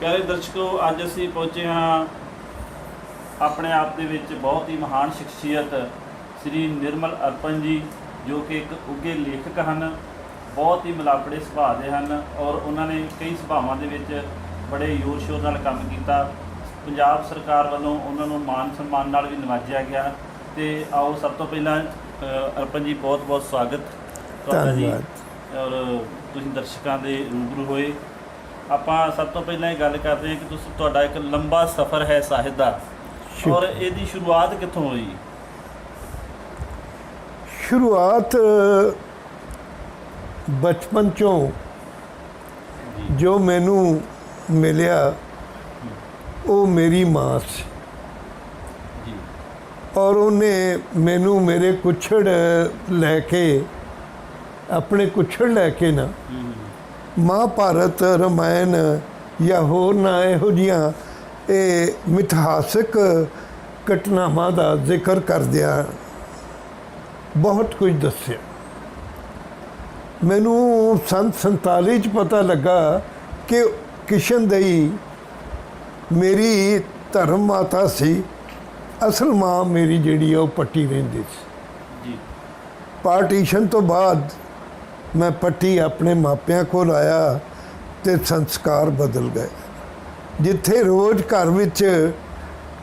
प्यारे दर्शकों, अज असी पहुँचे हाँ अपने आप दे विच बहुत ही महान शख्सियत श्री निर्मल अर्पण जी, जो कि एक उगे लेखक हैं, बहुत ही मिलापड़े सुभाव के हैं और उन्होंने कई सभावां दे विच बड़े जोर शोर नाल काम किया। पंजाब सरकार वालों उन्होंने मान सम्मान नाल भी नवाजा गया। तो आओ सब तो पहला अर्पण जी बहुत बहुत स्वागत तुहाडा जी, और तुसीं दर्शकों के रूबरू होए। ਆਪਾਂ सब तो पहले ये गल करते हैं कि तुहाडा एक लंबा सफ़र है ਸਾਹਿਤ ਦਾ, और ਇਹਦੀ शुरुआत कित्थों हुई? शुरुआत बचपन चों जो मैनू मिलिया वो मेरी माँ सी, और उन्हें मैनू मेरे कुछड़ लैके अपने कुछड़ लैके ना महाभारत रामायण या होर ना इहो जिहियां मिथिहासिक घटनावां दा जिक्र करदिया बहुत कुछ दस्सिया। मैनू सन 47 च पता लगा कि किशन दई मेरी धर्म माता सी, असल माँ मेरी जिहड़ी आ ओह पट्टी रहिंदी सी। पार्टीशन तो बाद मैं पट्टी अपने मापियां कोल आया तो संस्कार बदल गए। जिथे रोज़ घर विच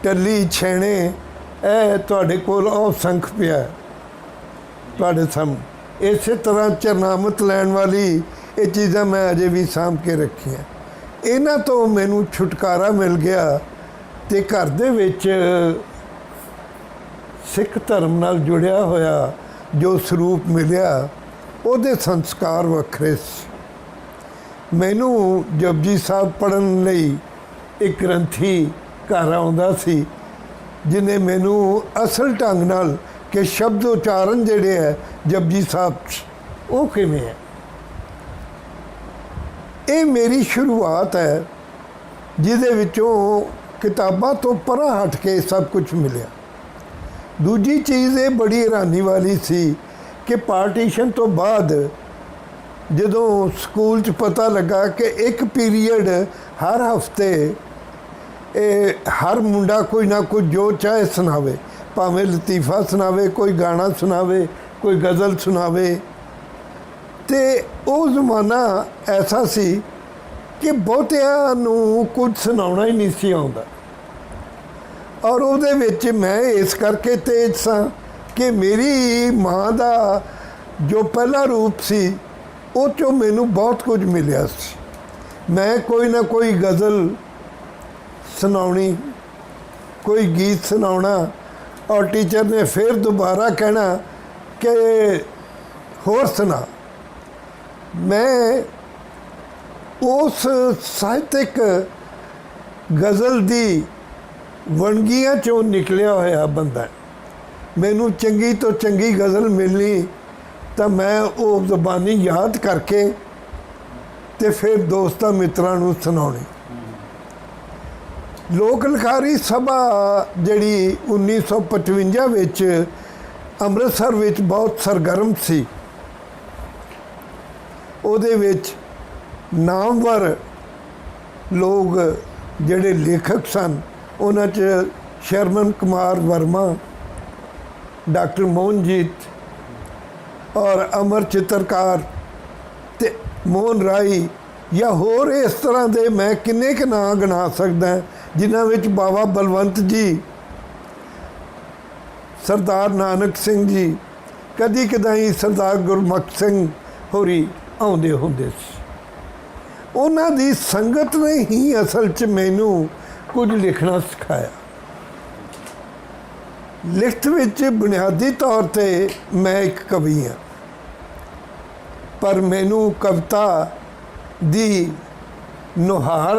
टली छेणे ए तुहाडे कोल ओह संख पिया तुहाडे सामने, इस तरह चरनामत लैण वाली ये चीज़ां मैं अजे भी साम के रखियां। इन्हां तो मैनू छुटकारा मिल गया ते घर दे विच सिख धर्म नाल जुड़िया होया जो स्वरूप मिलिया ਉਹਦੇ संस्कार ਵੱਖਰੇ ਸੀ। मैनू जपजी साहब पढ़न लई एक ग्रंथी घर आउंदा सी, जिन्हें मैनू असल ढंग नाल कि शब्द उच्चारण जिहड़े है जपजी साहब वो किवें है, ये मेरी शुरुआत है जिहदे विचों किताबां तो परां हट के सब कुछ मिलिया। दूजी चीज़ ये बड़ी हैरानी वाली सी कि पार्टीशन तो बाद जदों स्कूल च पता लगा कि एक पीरीयड हर हफ्ते हर मुंडा कोई ना कोई जो चाहे सुनावे, भावें लतीफ़ा सुनावे, कोई गाना सुनावे, कोई गज़ल सुनावे। तो वो ज़माना ऐसा सी कि बहुतियां नूं कुछ सुनाउणा ही नहीं सी आउंदा, और उहदे विच मैं इस करके तेज सां कि मेरी माँ का जो पहला रूप सी वो चो मैनू बहुत कुछ मिलिया सी। मैं कोई ना कोई गज़ल सुनाउणी, कोई गीत सुनाउणा, और टीचर ने फिर दोबारा कहना कि होर सुना। मैं उस साहित्यिक गज़ल दी वणगियां चों निकलिया होया बंदा। मैनू चंगी तो चंगी गज़ल मिलनी तो मैं वो ज़बानी याद करके ते फिर दोस्तां मित्रां नूं सुनाउणी। लोक लिखारी सभा जिहड़ी 1955 विच अमृतसर विच बहुत सरगर्म सी, उहदे विच नामवर लोग जिहड़े लेखक सन, उन्हां च शरमन कुमार वर्मा, डॉक्टर मोहनजीत और अमर चित्रकार ते मोहन राई, या होर इस तरह के मैं किन्ने के नाम गिना सकदा, जिन्हां विच बाबा बलवंत जी, सरदार नानक सिंह जी, कदी कदाई सरदार गुरमुख सिंह होरी आउंदे हुंदे सी। उन्हां दी संगत ने ही असल च मैनू कुछ लिखना सिखाया। लिखत विच बुनियादी तौर पे मैं एक कवि हाँ, पर मैनू कविता दी नुहार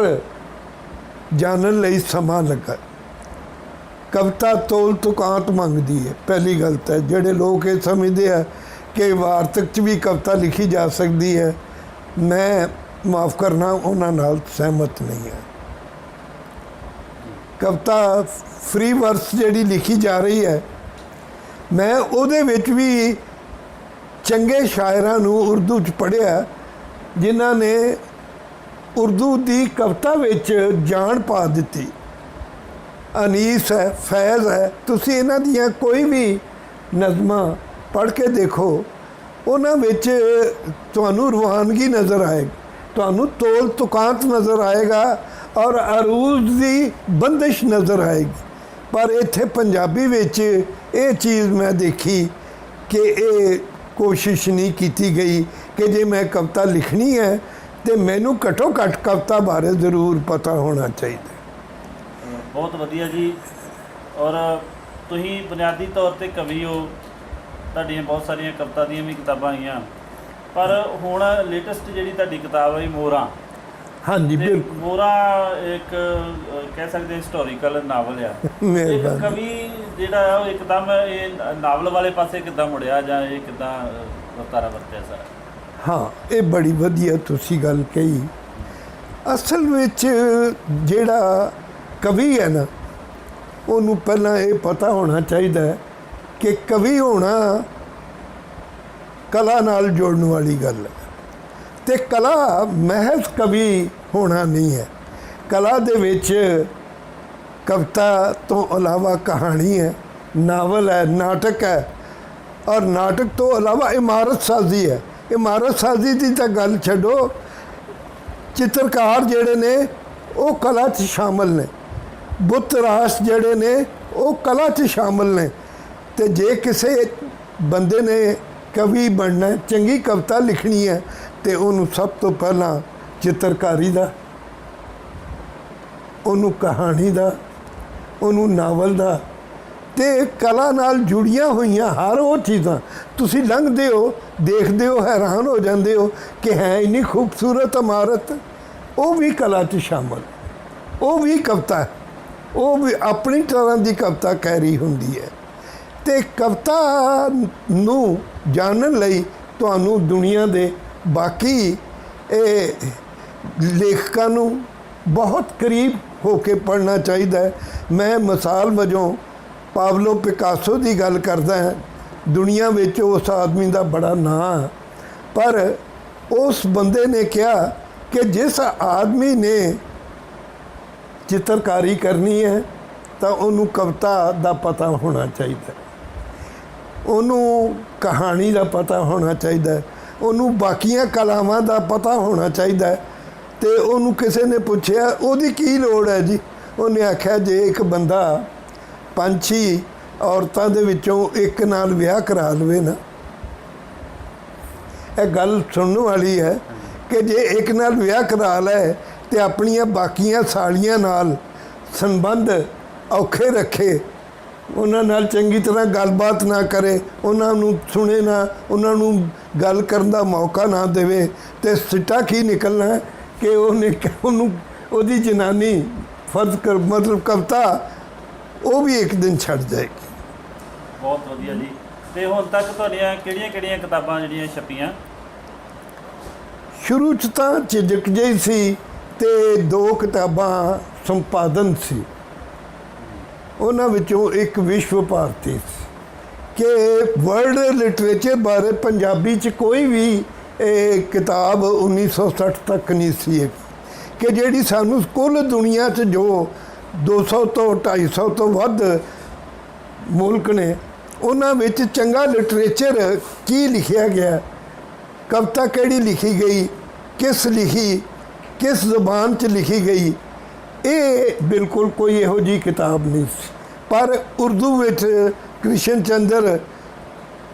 जानन लई समा लगा। कविता तोल तुकांत मंगदी है। पहली गल तो जिहड़े लोग ये समझते हैं कि वार्तक च भी कविता लिखी जा सकती है, मैं माफ़ करना उन्हां नाल सहमत नहीं है। कविता फ्री वर्स जिहड़ी लिखी जा रही है, मैं उहदे विच भी चंगे शायरां नूं उर्दू च पढ़िया जिन्हां ने ਉਰਦੂ ਦੀ ਕਵਿਤਾ ਵਿੱਚ ਜਾਨ ਪਾ ਦਿੱਤੀ। ਅਨੀਸ ਹੈ, ਫੈਜ਼ ਹੈ, ਤੁਸੀਂ ਇਹਨਾਂ ਦੀਆਂ ਕੋਈ ਵੀ ਨਜ਼ਮਾਂ ਪੜ੍ਹ ਕੇ ਦੇਖੋ, ਉਹਨਾਂ ਵਿੱਚ ਤੁਹਾਨੂੰ ਰਵਾਨਗੀ ਨਜ਼ਰ ਆਏਗੀ, ਤੁਹਾਨੂੰ ਤੋਲ ਤੁਕਾਂਤ ਨਜ਼ਰ ਆਏਗਾ ਔਰ ਅਰੂਜ਼ ਦੀ ਬੰਦਿਸ਼ ਨਜ਼ਰ ਆਏਗੀ। ਪਰ ਇੱਥੇ ਪੰਜਾਬੀ ਵਿੱਚ ਇਹ ਚੀਜ਼ ਮੈਂ ਦੇਖੀ ਕਿ ਇਹ ਕੋਸ਼ਿਸ਼ ਨਹੀਂ ਕੀਤੀ ਗਈ ਕਿ ਜੇ ਮੈਂ ਕਵਿਤਾ ਲਿਖਣੀ ਹੈ ਤੇ ਮੈਨੂੰ ਘੱਟੋ ਘੱਟ ਕਵਿਤਾ ਬਾਰੇ ਜ਼ਰੂਰ ਪਤਾ ਹੋਣਾ ਚਾਹੀਦਾ। ਬਹੁਤ ਵਧੀਆ ਜੀ। ਔਰ ਤੁਸੀਂ ਬੁਨਿਆਦੀ ਤੌਰ ਤੇ ਕਵੀ ਹੋ, ਤੁਹਾਡੀਆਂ ਬਹੁਤ ਸਾਰੀਆਂ ਕਵਿਤਾ ਦੀਆਂ ਵੀ ਕਿਤਾਬਾਂ ਆਈਆਂ, ਪਰ ਹੁਣ ਲੇਟੈਸਟ ਜਿਹੜੀ ਤੁਹਾਡੀ ਕਿਤਾਬ ਹੈ ਮੋਹਰਾਂ, ਹਾਂਜੀ ਤੇ ਬਿਲਕੁਲ, ਮੋਹਰਾਂ ਇੱਕ ਕਹਿ ਸਕਦੇ ਹਿਸਟੋਰੀਕਲ ਨਾਵਲ ਆ। ਇੱਕ ਮਿਹਰਬਾਨੀ। ਕਵੀ ਜਿਹੜਾ ਉਹ ਇੱਕਦਮ ਇਹ ਨਾਵਲ ਵਾਲੇ ਪਾਸੇ ਕਿੱਦਾਂ ਮੁੜਿਆ ਜਾਂ ਇਹ ਕਿੱਦਾਂ ਵਰਤਾਰਾ ਵਰਤਿਆ ਸਾਰਾ? ਹਾਂ, ਇਹ ਬੜੀ ਵਧੀਆ ਤੁਸੀਂ ਗੱਲ ਕਹੀ। ਅਸਲ ਵਿੱਚ ਜਿਹੜਾ ਕਵੀ ਹੈ ਨਾ, ਉਹਨੂੰ ਪਹਿਲਾਂ ਇਹ ਪਤਾ ਹੋਣਾ ਚਾਹੀਦਾ ਹੈ ਕਿ ਕਵੀ ਹੋਣਾ ਕਲਾ ਨਾਲ ਜੋੜਨ ਵਾਲੀ ਗੱਲ ਹੈ, ਤੇ ਕਲਾ ਮਹਿਜ਼ ਕਵੀ ਹੋਣਾ ਨਹੀਂ ਹੈ। ਕਲਾ ਦੇ ਵਿੱਚ ਕਵਿਤਾ ਤੋਂ ਇਲਾਵਾ ਕਹਾਣੀ ਹੈ, ਨਾਵਲ ਹੈ, ਨਾਟਕ ਹੈ, ਔਰ ਨਾਟਕ ਤੋਂ ਇਲਾਵਾ ਇਮਾਰਤ ਸਾਜ਼ੀ ਹੈ। ਇਮਾਰਤ ਸਾਜ਼ੀ ਦੀ ਤਾਂ ਗੱਲ ਛੱਡੋ, ਚਿੱਤਰਕਾਰ ਜਿਹੜੇ ਨੇ ਉਹ ਕਲਾ 'ਚ ਸ਼ਾਮਲ ਨੇ, ਬੁੱਤ ਰਾਸ ਜਿਹੜੇ ਨੇ ਉਹ ਕਲਾ 'ਚ ਸ਼ਾਮਲ ਨੇ। ਤੇ ਜੇ ਕਿਸੇ ਬੰਦੇ ਨੇ ਕਵੀ ਬਣਨਾ, ਚੰਗੀ ਕਵਿਤਾ ਲਿਖਣੀ ਹੈ, ਤੇ ਉਹਨੂੰ ਸਭ ਤੋਂ ਪਹਿਲਾਂ ਚਿੱਤਰਕਾਰੀ ਦਾ, ਉਹਨੂੰ ਕਹਾਣੀ ਦਾ, ਉਹਨੂੰ ਨਾਵਲ ਦਾ ਤੇ ਕਲਾ ਨਾਲ ਜੁੜੀਆਂ ਹੋਈਆਂ ਹਰ ਉਹ ਚੀਜ਼ਾਂ ਤੁਸੀਂ ਲੰਘਦੇ ਹੋ, ਦੇਖਦੇ ਹੋ, ਹੈਰਾਨ ਹੋ ਜਾਂਦੇ ਹੋ ਕਿ ਹੈ ਇੰਨੀ ਖੂਬਸੂਰਤ ਇਮਾਰਤ, ਉਹ ਵੀ ਕਲਾ 'ਚ ਸ਼ਾਮਲ, ਉਹ ਵੀ ਕਵਿਤਾ ਹੈ, ਉਹ ਵੀ ਆਪਣੀ ਤਰ੍ਹਾਂ ਦੀ ਕਵਿਤਾ ਕਹਿ ਰਹੀ ਹੁੰਦੀ ਹੈ। ਤੇ ਕਵਿਤਾ ਨੂੰ ਜਾਣਨ ਲਈ ਤੁਹਾਨੂੰ ਦੁਨੀਆ ਦੇ ਬਾਕੀ ਇਹ ਲੇਖਕਾਂ ਨੂੰ ਬਹੁਤ ਕਰੀਬ ਹੋ ਕੇ ਪੜ੍ਹਨਾ ਚਾਹੀਦਾ ਹੈ। ਮੈਂ ਮਿਸਾਲ ਵਜੋਂ ਪਾਬਲੋ ਪਿਕਾਸੋ ਦੀ ਗੱਲ ਕਰਦਾ ਹਾਂ। ਦੁਨੀਆ ਵਿੱਚ ਉਸ ਆਦਮੀ ਦਾ ਬੜਾ ਨਾਂ, ਪਰ ਉਸ ਬੰਦੇ ਨੇ ਕਿਹਾ ਕਿ ਜਿਸ ਆਦਮੀ ਨੇ ਚਿੱਤਰਕਾਰੀ ਕਰਨੀ ਹੈ ਤਾਂ ਉਹਨੂੰ ਕਵਿਤਾ ਦਾ ਪਤਾ ਹੋਣਾ ਚਾਹੀਦਾ, ਉਹਨੂੰ ਕਹਾਣੀ ਦਾ ਪਤਾ ਹੋਣਾ ਚਾਹੀਦਾ, ਉਹਨੂੰ ਬਾਕੀਆਂ ਕਲਾਵਾਂ ਦਾ ਪਤਾ ਹੋਣਾ ਚਾਹੀਦਾ। ਤੇ ਉਹਨੂੰ ਕਿਸੇ ਨੇ ਪੁੱਛਿਆ ਉਹਦੀ ਕੀ ਲੋੜ ਹੈ ਜੀ? ਉਹਨੇ ਆਖਿਆ ਜੇ ਇੱਕ ਬੰਦਾ 5-6 ਔਰਤਾਂ ਦੇ ਵਿੱਚੋਂ ਇੱਕ ਨਾਲ ਵਿਆਹ ਕਰਾ ਲਵੇ ਨਾ, ਇਹ ਗੱਲ ਸੁਣਨ ਵਾਲੀ ਹੈ ਕਿ ਜੇ ਇੱਕ ਨਾਲ ਵਿਆਹ ਕਰਾ ਲੈ ਤੇ ਆਪਣੀਆਂ ਬਾਕੀਆਂ ਸਾਲੀਆਂ ਨਾਲ ਸੰਬੰਧ ਔਖੇ ਰੱਖੇ, ਉਹਨਾਂ ਨਾਲ ਚੰਗੀ ਤਰ੍ਹਾਂ ਗੱਲਬਾਤ ਨਾ ਕਰੇ, ਉਹਨਾਂ ਨੂੰ ਸੁਣੇ ਨਾ, ਉਹਨਾਂ ਨੂੰ ਗੱਲ ਕਰਨ ਦਾ ਮੌਕਾ ਨਾ ਦੇਵੇ, ਤੇ ਸਿੱਟਾ ਕੀ ਨਿਕਲਣਾ ਕਿ ਉਹਨੂੰ ਉਹਦੀ ਜਨਾਨੀ ਫਰਜ਼ ਕਰ ਮਤਲਬ ਕਵਿਤਾ ਉਹ ਵੀ ਇੱਕ ਦਿਨ ਛੱਡ ਜਾਏਗੀ। ਬਹੁਤ ਵਧੀਆ ਜੀ। ਤੇ ਹੁਣ ਤੱਕ ਤੁਹਾਡੀਆਂ ਕਿਹੜੀਆਂ ਕਿਤਾਬਾਂ ਜਿਹੜੀਆਂ ਛਪੀਆਂ? ਸ਼ੁਰੂ 'ਚ ਤਾਂ ਝਿਜਕ ਜਿਹੀ ਸੀ ਤੇ 2 ਕਿਤਾਬਾਂ ਸੰਪਾਦਨ ਸੀ, ਉਹਨਾਂ ਵਿੱਚੋਂ ਇੱਕ ਵਿਸ਼ਵ ਭਾਰਤੀ ਸੀ ਕਿ ਵਰਲਡ ਲਿਟਰੇਚਰ ਬਾਰੇ ਪੰਜਾਬੀ 'ਚ ਕੋਈ ਵੀ ਇਹ ਕਿਤਾਬ 1960 ਤੱਕ ਨਹੀਂ ਸੀ ਕਿ ਜਿਹੜੀ ਸਾਨੂੰ ਕੁੱਲ ਦੁਨੀਆ 'ਚ ਜੋ 200 ਤੋਂ 250 ਤੋਂ ਵੱਧ ਮੁਲਕ ਨੇ, ਉਹਨਾਂ ਵਿੱਚ ਚੰਗਾ ਲਿਟਰੇਚਰ ਕੀ ਲਿਖਿਆ ਗਿਆ, ਕਵਿਤਾ ਕਿਹੜੀ ਲਿਖੀ ਗਈ, ਕਿਸ ਲਿਖੀ, ਕਿਸ ਜ਼ੁਬਾਨ 'ਚ ਲਿਖੀ ਗਈ, ਇਹ ਬਿਲਕੁਲ ਕੋਈ ਇਹੋ ਜਿਹੀ ਕਿਤਾਬ ਨਹੀਂ ਸੀ। ਪਰ ਉਰਦੂ ਵਿੱਚ ਕ੍ਰਿਸ਼ਨ ਚੰਦਰ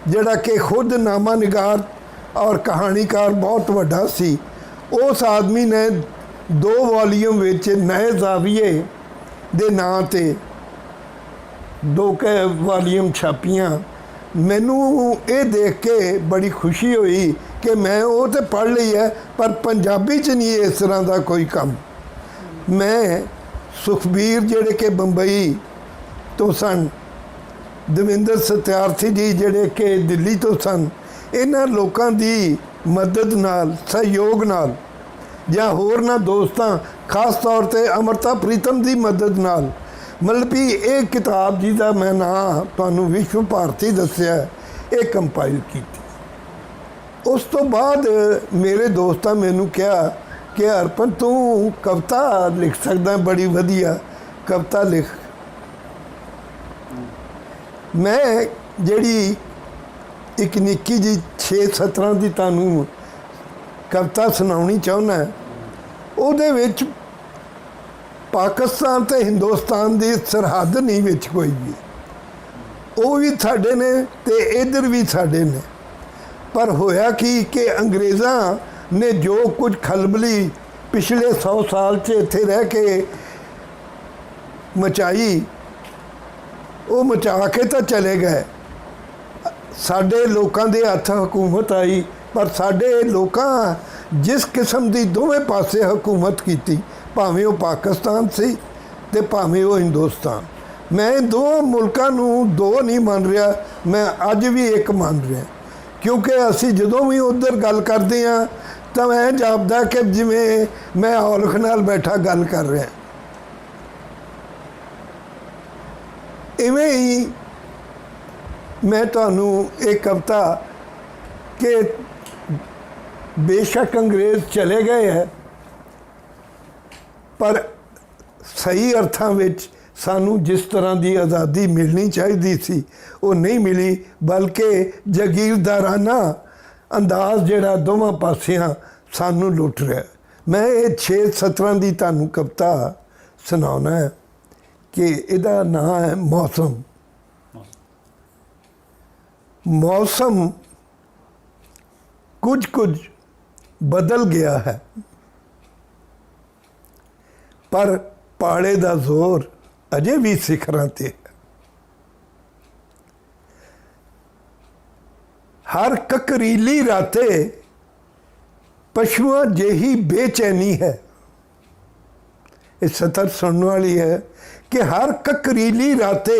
ਜਿਹੜਾ ਕਿ ਖੁਦ ਨਾਮਾ ਨਿਗਾਰ ਔਰ ਕਹਾਣੀਕਾਰ ਬਹੁਤ ਵੱਡਾ ਸੀ, ਉਸ ਆਦਮੀ ਨੇ 2 ਵਾਲੀਅਮ ਵਿੱਚ ਨਏ ਜ਼ਾਵੀਏ ਦੇ ਨਾਂ ਤੇ 2 ਵਾਲੀਅਮ ਛਾਪੀਆਂ। ਮੈਨੂੰ ਇਹ ਦੇਖ ਕੇ ਬੜੀ ਖੁਸ਼ੀ ਹੋਈ ਕਿ ਮੈਂ ਉਹ ਤਾਂ ਪੜ੍ਹ ਲਈ ਹੈ, ਪਰ ਪੰਜਾਬੀ 'ਚ ਨਹੀਂ ਇਸ ਤਰ੍ਹਾਂ ਦਾ ਕੋਈ ਕੰਮ। ਮੈਂ ਸੁਖਬੀਰ ਜਿਹੜੇ ਕਿ ਬੰਬਈ ਤੋਂ ਸਨ, ਦਵਿੰਦਰ ਸਤਿਆਰਥੀ ਜੀ ਜਿਹੜੇ ਕਿ ਦਿੱਲੀ ਤੋਂ ਸਨ, ਇਹਨਾਂ ਲੋਕਾਂ ਦੀ ਮਦਦ ਨਾਲ, ਸਹਿਯੋਗ ਨਾਲ, ਜਾਂ ਹੋਰਨਾਂ ਦੋਸਤਾਂ, ਖਾਸ ਤੌਰ ਤੇ ਅਮਰਤਾ ਪ੍ਰੀਤਮ ਦੀ ਮਦਦ ਨਾਲ, ਮਤਲਬ ਵੀ ਇਹ ਕਿਤਾਬ ਜਿਹਦਾ ਮੈਂ ਨਾਂ ਤੁਹਾਨੂੰ ਵਿਸ਼ਵ ਭਾਰਤੀ ਦੱਸਿਆ, ਇਹ ਕੰਪਾਈਲ ਕੀਤੀ। ਉਸ ਤੋਂ ਬਾਅਦ ਮੇਰੇ ਦੋਸਤਾਂ ਮੈਨੂੰ ਕਿਹਾ कि अर्पण तू कविता लिख सकदा, बड़ी वधिया कविता लिख। मैं ਜਿਹੜੀ एक निक्की जी 6-17 ਦੀ ਤੁਹਾਨੂੰ कविता सुनाउणी चाहुंदा, ਉਹਦੇ ਵਿੱਚ पाकिस्तान ते हिंदुस्तान ਦੀ सरहद नहीं ਵਿੱਚ कोई भी, ਉਹ ਵੀ ਸਾਡੇ ਨੇ ਤੇ इधर भी ਸਾਡੇ ने। पर होया कि अंग्रेज़ां ने जो कुछ खलबली पिछले 100 साल च इत्थे रह के मचाई, वो मचा के तो चले गए। साडे लोकां दे हत्थ हुकूमत आई, पर साडे लोकां जिस किस्म की दोवें पासे हुकूमत की, भावें वो पाकिस्तान सी ते भावें वो हिंदुस्तान। मैं दो मुल्कां नूं दो नहीं मान रहा, मैं अज भी एक मान रहा, क्योंकि असी जदों भी उधर गल करते हैं तो मैं जापदा कि जिमें मैं औलख नाल बैठा गल कर रहा। इवें ही मैं तुहानू एक कविता कि बेशक अंग्रेज़ चले गए है, पर सही अर्थां विच सानू जिस तरह की आज़ादी मिलनी चाहिए सी वो नहीं मिली, बल्कि जागीरदाराना अंदाज जिहड़ा दोवां पासियां सानू लुट रहा। मैं ये 6-17 की तुहानू कविता सुनाना है कि इहदा नाम है मौसम। मौसम कुछ कुछ बदल गया है, पर पाड़े दा जोर अजे भी सिखरां ते है। हर ककरीली राते पशुआं जेही बेचैनी है। इस सतर सुनने वाली है कि हर ककरीली राते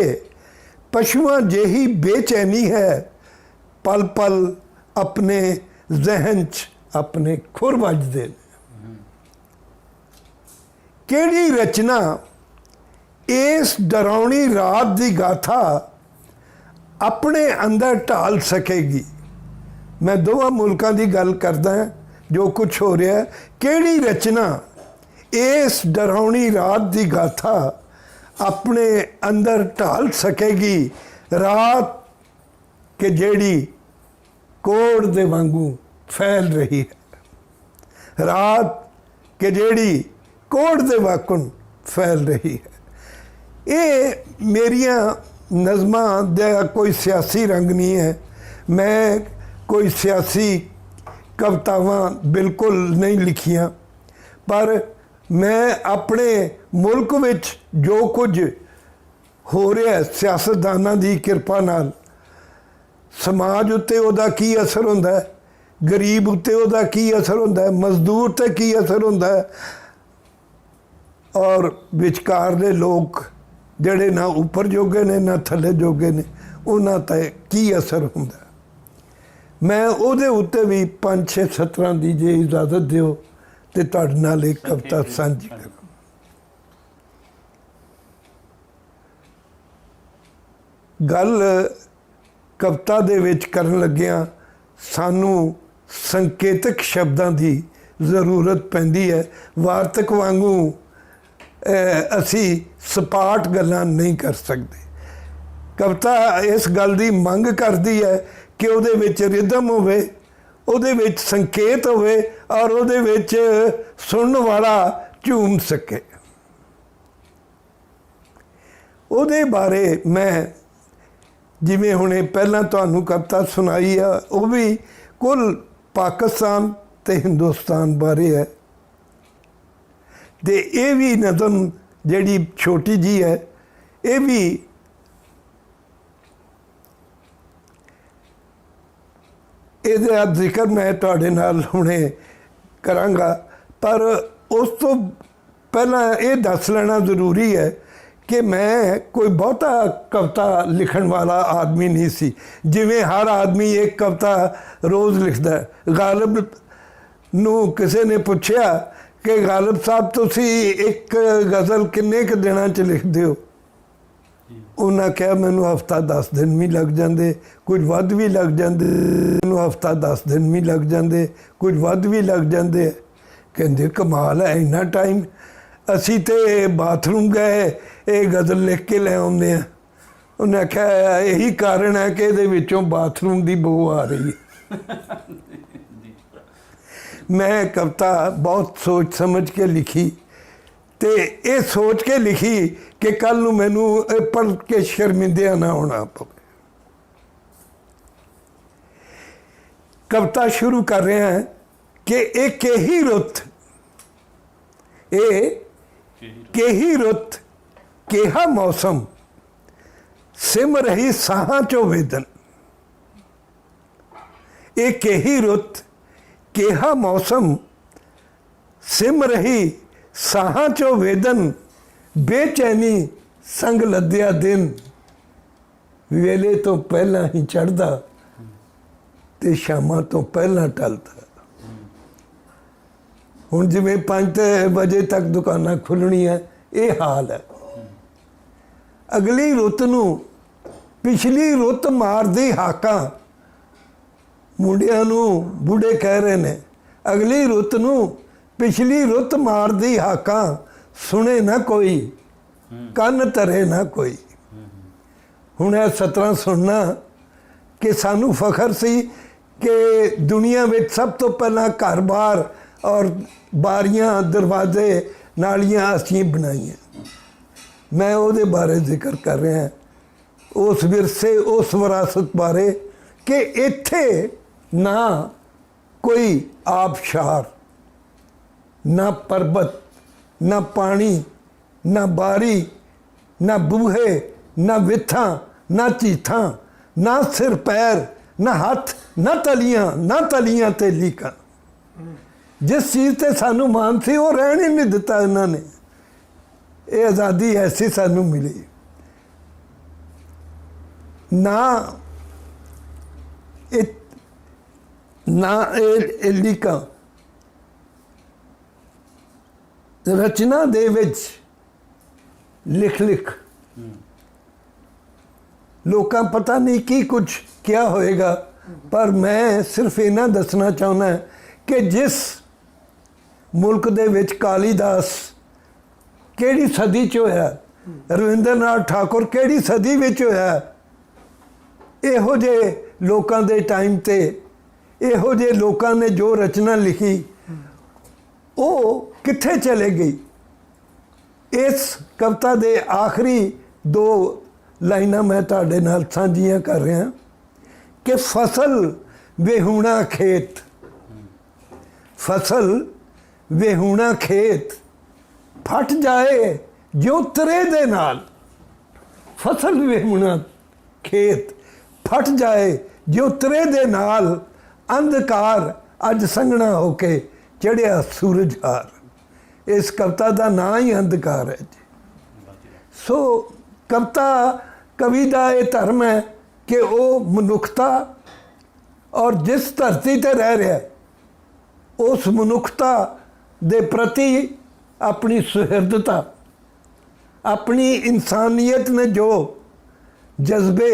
पशुआं जेही बेचैनी है, पल पल अपने जहन च अपने खुर वजदे ने। केड़ी रचना इस डरावनी रात की गाथा अपने अंदर ढाल सकेगी। मैं दोवां मुल्कां की गल करदा हां, जो कुछ हो रहा है, केड़ी रचना इस डरावनी रात की गाथा अपने अंदर ढाल सकेगी। रात के जेड़ी कोड़ दे वांगू फैल रही है, रात के जेड़ी कोड़ दे वाकुन फैल रही है। ये मेरिया नज़मां दा कोई सियासी रंग नहीं है, मैं कोई सियासी कवितावां बिल्कुल नहीं लिखियां, पर मैं अपने मुल्क विच जो कुछ हो रहा है सियासतदानां दी किरपा नाल, समाज उत्ते उहदा की असर हुंदा है, गरीब उत्ते उहदा की असर हुंदा है, मजदूर ते की असर हुंदा है, और विचकार दे लोग ਜਿਹੜੇ ना उपर जोगे ने ना थले जोगे ने, उन्हां ते की असर हुंदा। मैं उहदे उत्ते भी 5-6-17 की जे इजाजत दिओ ते तुहाडे नाल एक कविता सांझी करां। गल कविता दे विच करन लग्गियां सानू संकेतक शब्दां की जरूरत पैंदी है। वार्तक वांगू असी सपाट गल्लां नहीं कर सकते। कविता इस गल की मंग करती है कि उहदे विच रिदम होवे, उहदे विच संकेत होवे, और उहदे विच सुनने वाला झूम सके। उहदे बारे मैं जिवें हुणे पहलां तुहानूं कविता सुनाई है, वो भी कुल पाकिस्तान ते हिंदुस्तान बारे है। ते ये भी नज़म जिहड़ी छोटी जी है, ये भी इहदा जिक्र मैं तुहाडे नाल हुणे करांगा, पर उस तो पहला ये दस लेना ज़रूरी है कि मैं कोई बहुता कविता लिखण वाला आदमी नहीं सी। जिवें हर आदमी एक कविता रोज़ लिखदा है। गालिब नूं किसी ने पूछया कि गालिब साहब तुसी एक गज़ल किन्ने क दिनां च लिखदे हो? उन्हें कहा मैनू हफ्ता 10 दिन भी लग जाते, कुछ वध भी लग जाते, मैनू हफ्ता 10 दिन भी लग जाते, कुछ वध भी लग जाते। ਕਹਿੰਦੇ ਕਮਾਲ ਹੈ, ਇੰਨਾ ਟਾਈਮ। ਅਸੀਂ ਤੇ ਬਾਥਰੂਮ ਗਏ, ਇਹ ਗਜ਼ਲ ਲਿਖ ਕੇ ਲੈ ਆਉਂਦੇ ਆ। ਉਹਨੇ ਆਖਿਆ ਇਹੀ ਕਾਰਨ ਹੈ ਕਿ ਇਹਦੇ ਵਿੱਚੋਂ ਬਾਥਰੂਮ ਦੀ ਬੂ ਆ ਰਹੀ ਹੈ। ਮੈਂ ਕਵਿਤਾ ਬਹੁਤ ਸੋਚ ਸਮਝ ਕੇ ਲਿਖੀ, ਤੇ ਇਹ ਸੋਚ ਕੇ ਲਿਖੀ ਕਿ ਕੱਲ ਨੂੰ ਮੈਨੂੰ ਇਹ ਪੜ੍ਹ ਕੇ ਸ਼ਰਮਿੰਦਿਆ ਨਾ ਹੋਣਾ ਪਵੇ। ਕਵਿਤਾ ਸ਼ੁਰੂ ਕਰ ਰਹੇ ਹਾਂ ਕਿ ਇਹ ਕੇਹੀ ਰੁੱਤ, ਇਹ ਕੇਹੀ ਰੁੱਤ ਕੇਹਾ ਮੌਸਮ, ਸਿਮ ਰਹੀ ਸਾਹਾਂ ਚੋਂ ਵੇਦਨ। ਇਹ ਕੇਹੀ ਰੁੱਤ ਕੇਹਾ ਮੌਸਮ, ਸਿਮ ਰਹੀ ਸਾਹਾਂ ਚੋਂ ਵੇਦਨ। ਬੇਚੈਨੀ ਸੰਗ ਲੱਦਿਆ ਦਿਨ, ਵੇਲੇ ਤੋਂ ਪਹਿਲਾਂ ਹੀ ਚੜ੍ਹਦਾ ਤੇ ਸ਼ਾਮਾਂ ਤੋਂ ਪਹਿਲਾਂ ਟਲਦਾ। ਹੁਣ ਜਿਵੇਂ 5 ਵਜੇ ਤੱਕ ਦੁਕਾਨਾਂ ਖੁੱਲ੍ਹਣੀਆਂ, ਇਹ ਹਾਲ ਹੈ। ਅਗਲੀ ਰੁੱਤ ਨੂੰ ਪਿਛਲੀ ਰੁੱਤ ਮਾਰਦੀ ਹਾਕਾਂ, ਮੁੰਡਿਆਂ ਨੂੰ ਬੁੱਢੇ ਕਹਿ ਰਹੇ ਨੇ, ਅਗਲੀ ਰੁੱਤ ਨੂੰ ਪਿਛਲੀ ਰੁੱਤ ਮਾਰਦੀ ਹਾਕਾਂ। ਸੁਣੇ ਨਾ ਕੋਈ, ਕੰਨ ਧਰੇ ਨਾ ਕੋਈ। ਹੁਣ ਇਹ 17 ਸੁਣਨਾ ਕਿ ਸਾਨੂੰ ਫਖਰ ਸੀ ਕਿ ਦੁਨੀਆ ਵਿੱਚ ਸਭ ਤੋਂ ਪਹਿਲਾਂ ਘਰ-ਬਾਰ ਔਰ ਬਾਰੀਆਂ, ਦਰਵਾਜ਼ੇ, ਨਾਲੀਆਂ ਅਸੀਂ ਬਣਾਈਆਂ। ਮੈਂ ਉਹਦੇ ਬਾਰੇ ਜ਼ਿਕਰ ਕਰ ਰਿਹਾ, ਉਸ ਵਿਰਸੇ, ਉਸ ਵਿਰਾਸਤ ਬਾਰੇ ਕਿ ਇੱਥੇ ਨਾ ਕੋਈ ਆਬਸ਼ਾਰ, ਨਾ ਪਰਬਤ, ਨਾ ਪਾਣੀ, ਨਾ ਬਾਰੀ, ਨਾ ਬੂਹੇ, ਨਾ ਵਿੱਥਾਂ, ਨਾ ਚੀਥਾਂ, ਨਾ ਸਿਰ ਪੈਰ, ਨਾ ਹੱਥ, ਨਾ ਤਲੀਆਂ ਤੇ ਲੀਕਾਂ। ਜਿਸ ਚੀਜ਼ ਤੇ ਸਾਨੂੰ ਮਾਣ ਸੀ ਉਹ ਰਹਿਣ ਹੀ ਨਹੀਂ ਦਿੱਤਾ ਇਹਨਾਂ ਨੇ। ਇਹ ਆਜ਼ਾਦੀ ਐਸੀ ਸਾਨੂੰ ਮਿਲੀ। ਨਾ ਇਹ ਲੀਕਾਂ ਰਚਨਾ ਦੇ ਵਿੱਚ ਲਿਖ ਲੋਕਾਂ ਪਤਾ ਨਹੀਂ ਕੀ ਕੁਝ ਕਿਹਾ ਹੋਏਗਾ, ਪਰ ਮੈਂ ਸਿਰਫ ਇਹਨਾਂ ਦੱਸਣਾ ਚਾਹੁੰਦਾ ਕਿ ਜਿਸ ਮੁਲਕ ਦੇ ਵਿੱਚ ਕਾਲੀਦਾਸ ਕਿਹੜੀ ਸਦੀ 'ਚ ਹੋਇਆ, ਰਵਿੰਦਰਨਾਥ ਠਾਕੁਰ ਕਿਹੜੀ ਸਦੀ ਵਿੱਚ ਹੋਇਆ, ਇਹੋ ਜਿਹੇ ਲੋਕਾਂ ਦੇ ਟਾਈਮ ਤੇ ਇਹੋ ਜਿਹੇ ਲੋਕਾਂ ਨੇ ਜੋ ਰਚਨਾ ਲਿਖੀ ਉਹ ਕਿੱਥੇ ਚਲੇ ਗਈ। ਇਸ ਕਵਿਤਾ ਦੇ ਆਖਰੀ 2 ਲਾਈਨਾਂ ਮੈਂ ਤੁਹਾਡੇ ਨਾਲ ਸਾਂਝੀਆਂ ਕਰ ਰਿਹਾ ਕਿ ਫਸਲ ਵਿਹੂਣਾ ਖੇਤ, ਫਸਲ ਵਿਹੂਣਾ ਖੇਤ ਫਟ ਜਾਏ ਜੋ ਤਰੇ ਦੇ ਨਾਲ। ਫਸਲ ਵਿਹੂਣਾ ਖੇਤ ਫਟ ਜਾਏ ਜੋ ਤਰੇ ਦੇ ਨਾਲ। ਅੰਧਕਾਰ ਅੱਜ ਸੰਘਣਾ ਹੋ ਕੇ ਚੜ੍ਹਿਆ ਸੂਰਜ ਹਾਰ। ਇਸ ਕਵਿਤਾ ਦਾ ਨਾਂ ਹੀ ਅੰਧਕਾਰ ਹੈ ਜੀ। ਸੋ ਕਵੀ ਦਾ ਇਹ ਧਰਮ ਹੈ ਕਿ ਉਹ ਮਨੁੱਖਤਾ ਔਰ ਜਿਸ ਧਰਤੀ ਤੇ ਰਹਿ ਰਿਹਾ ਉਸ ਮਨੁੱਖਤਾ ਦੇ ਪ੍ਰਤੀ ਆਪਣੀ ਸੁਹਿਰਦਤਾ, ਆਪਣੀ ਇਨਸਾਨੀਅਤ ਨੇ ਜੋ ਜਜ਼ਬੇ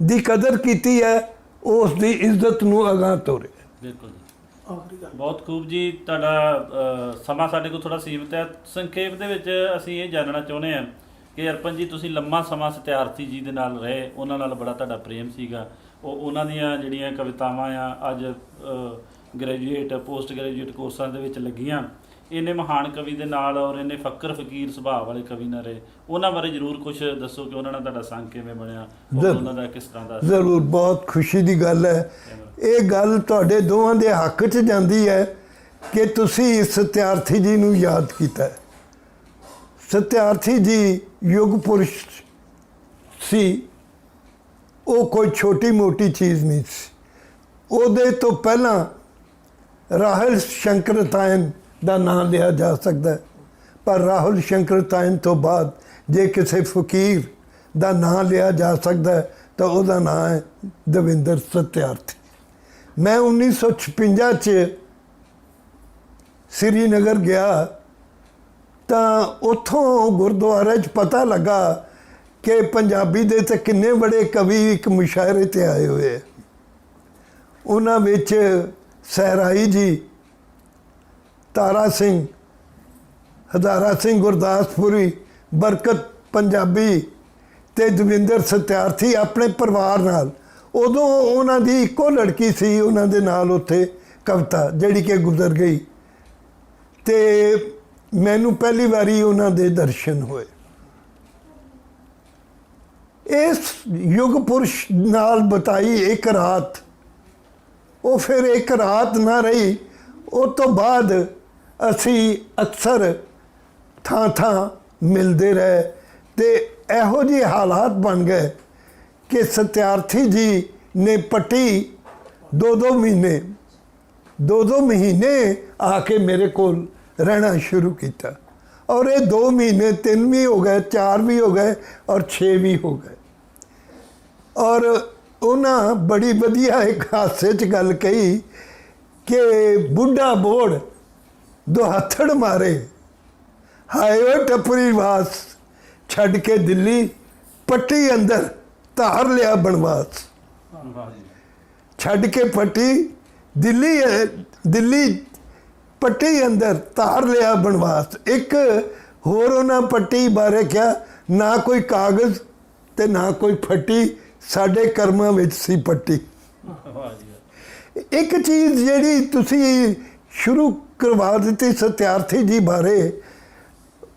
ਦੀ ਕਦਰ ਕੀਤੀ ਹੈ ਉਸ ਦੀ ਇੱਜ਼ਤ ਨੂੰ ਅਗਾਂਹ ਤੋਰੇ। ਬਿਲਕੁਲ ਬਹੁਤ ਖੂਬ ਜੀ। ਤੁਹਾਡਾ ਸਮਾਂ ਸਾਡੇ ਕੋਲ ਥੋੜ੍ਹਾ ਸੀਮਿਤ ਹੈ। ਸੰਖੇਪ ਦੇ ਵਿੱਚ ਅਸੀਂ ਇਹ ਜਾਣਨਾ ਚਾਹੁੰਦੇ ਹਾਂ ਕਿ ਅਰਪਨ ਜੀ ਤੁਸੀਂ ਲੰਮਾ ਸਮਾਂ ਸਤਿਆਰਥੀ ਜੀ ਦੇ ਨਾਲ ਰਹੇ, ਉਹਨਾਂ ਨਾਲ ਬੜਾ ਤੁਹਾਡਾ ਪ੍ਰੇਮ ਸੀਗਾ। ਉਹਨਾਂ ਦੀਆਂ ਜਿਹੜੀਆਂ ਕਵਿਤਾਵਾਂ ਆ ਅੱਜ ਗ੍ਰੈਜੂਏਟ, ਪੋਸਟ ਗ੍ਰੈਜੂਏਟ ਕੋਰਸਾਂ ਦੇ ਵਿੱਚ ਲੱਗੀਆਂ। ਇੰਨੇ ਮਹਾਨ ਕਵੀ ਦੇ ਨਾਲ ਔਰ ਇੰਨੇ ਫਕਰ ਫਕੀਰ ਸੁਭਾਅ ਵਾਲੇ ਕਵੀ ਨਾਲ ਰਹੇ, ਉਹਨਾਂ ਬਾਰੇ ਜ਼ਰੂਰ ਕੁਝ ਦੱਸੋ ਕਿ ਉਹਨਾਂ ਨਾਲ ਤੁਹਾਡਾ ਸੰਗ ਕਿਵੇਂ ਬਣਿਆ, ਉਹਨਾਂ ਦਾ ਕਿਸ ਤਰ੍ਹਾਂ ਦਾ। ਜ਼ਰੂਰ, ਬਹੁਤ ਖੁਸ਼ੀ ਦੀ ਗੱਲ ਹੈ। ਇਹ ਗੱਲ ਤੁਹਾਡੇ ਦੋਵਾਂ ਦੇ ਹੱਕ 'ਚ ਜਾਂਦੀ ਹੈ ਕਿ ਤੁਸੀਂ ਸਤਿਆਰਥੀ ਜੀ ਨੂੰ ਯਾਦ ਕੀਤਾ। ਸਤਿਆਰਥੀ ਜੀ ਯੁੱਗ ਪੁਰਸ਼ ਸੀ, ਉਹ ਕੋਈ ਛੋਟੀ ਮੋਟੀ ਚੀਜ਼ ਨਹੀਂ ਸੀ। ਉਹਦੇ ਤੋਂ ਪਹਿਲਾਂ ਰਾਹੁਲ ਸ਼ੰਕਰਤਾਇਨ ਦਾ ਨਾਂ ਲਿਆ ਜਾ ਸਕਦਾ ਹੈ, ਪਰ ਰਾਹੁਲ ਸ਼ੰਕਰਤਾਇਨ ਤੋਂ ਬਾਅਦ ਜੇ ਕਿਸੇ ਫਕੀਰ ਦਾ ਨਾਂ ਲਿਆ ਜਾ ਸਕਦਾ ਹੈ ਤਾਂ ਉਹਦਾ ਨਾਂ ਹੈ ਦਵਿੰਦਰ ਸਤਿਆਰਥੀ। ਮੈਂ 1956 'ਚ ਸ੍ਰੀਨਗਰ ਗਿਆ ਤਾਂ ਉੱਥੋਂ ਗੁਰਦੁਆਰੇ 'ਚ ਪਤਾ ਲੱਗਾ ਕਿ ਪੰਜਾਬੀ ਦੇ ਤਾਂ ਕਿੰਨੇ ਬੜੇ ਕਵੀ ਇੱਕ ਮੁਸ਼ਾਇਰੇ 'ਤੇ ਆਏ ਹੋਏ ਹੈ। ਉਹਨਾਂ ਵਿੱਚ ਸਹਿਰਾਈ ਜੀ ਤਾਰਾ ਸਿੰਘ, ਹਜ਼ਾਰਾ ਸਿੰਘ ਗੁਰਦਾਸਪੁਰੀ, ਬਰਕਤ ਪੰਜਾਬੀ ਤੇ ਦਵਿੰਦਰ ਸਤਿਆਰਥੀ ਆਪਣੇ ਪਰਿਵਾਰ ਨਾਲ। ਉਦੋਂ ਉਹਨਾਂ ਦੀ ਇੱਕੋ ਲੜਕੀ ਸੀ ਉਹਨਾਂ ਦੇ ਨਾਲ ਉੱਥੇ, ਕਵਿਤਾ, ਜਿਹੜੀ ਕਿ ਗੁਜ਼ਰ ਗਈ। ਤੇ ਮੈਨੂੰ ਪਹਿਲੀ ਵਾਰੀ ਉਹਨਾਂ ਦੇ ਦਰਸ਼ਨ ਹੋਏ। ਇਸ ਯੁਗ ਪੁਰਸ਼ ਨਾਲ ਬਿਤਾਈ ਇੱਕ ਰਾਤ, ਉਹ ਫਿਰ ਇੱਕ ਰਾਤ ਨਾ ਰਹੀ। ਉਹ ਤੋਂ ਬਾਅਦ ਅਸੀਂ ਅਕਸਰ ਥਾਂ ਥਾਂ ਮਿਲਦੇ ਰਹੇ ਤੇ ਇਹੋ ਜਿਹੇ ਹਾਲਾਤ ਬਣ ਗਏ ਕਿ ਸਤਿਆਰਥੀ ਜੀ ਨੇ ਪੱਟੀ 2-2 ਮਹੀਨੇ ਆ ਕੇ ਮੇਰੇ ਕੋਲ ਰਹਿਣਾ ਸ਼ੁਰੂ ਕੀਤਾ। ਔਰ ਇਹ 2 ਮਹੀਨੇ 3 ਵੀ ਹੋ ਗਏ, 4 ਵੀ ਹੋ ਗਏ ਔਰ 6 ਵੀ ਹੋ ਗਏ। ਔਰ ਉਹਨਾਂ ਬੜੀ ਵਧੀਆ ਇੱਕ ਹਾਸੇ 'ਚ ਗੱਲ ਕਹੀ ਕਿ ਬੁੱਢਾ ਬੋੜ ਦੁਹੱਥੜ ਮਾਰੇ, ਹਾਏ ਓ ਟੱਪਰੀ ਵਾਸ, ਛੱਡ ਕੇ ਦਿੱਲੀ ਪੱਟੀ ਅੰਦਰ ਧਾਰ ਲਿਆ ਬਣਵਾਸ। ਛੱਡ ਕੇ ਪੱਟੀ ਦਿੱਲੀ ਪੱਟੀ ਅੰਦਰ ਧਾਰ ਲਿਆ ਬਣਵਾਸ। ਇੱਕ ਹੋਰ ਉਹਨਾਂ ਪੱਟੀ ਬਾਰੇ ਕਿਹਾ, ਨਾ ਕੋਈ ਕਾਗਜ਼ ਤੇ ਨਾ ਕੋਈ ਫੱਟੀ, ਸਾਡੇ ਕਰਮਾਂ ਵਿੱਚ ਸੀ ਪੱਟੀ। ਇੱਕ ਚੀਜ਼ ਜਿਹੜੀ ਤੁਸੀਂ ਸ਼ੁਰੂ ਕਰਵਾ ਦਿੱਤੀ ਸਤਿਆਰਥੀ ਜੀ ਬਾਰੇ,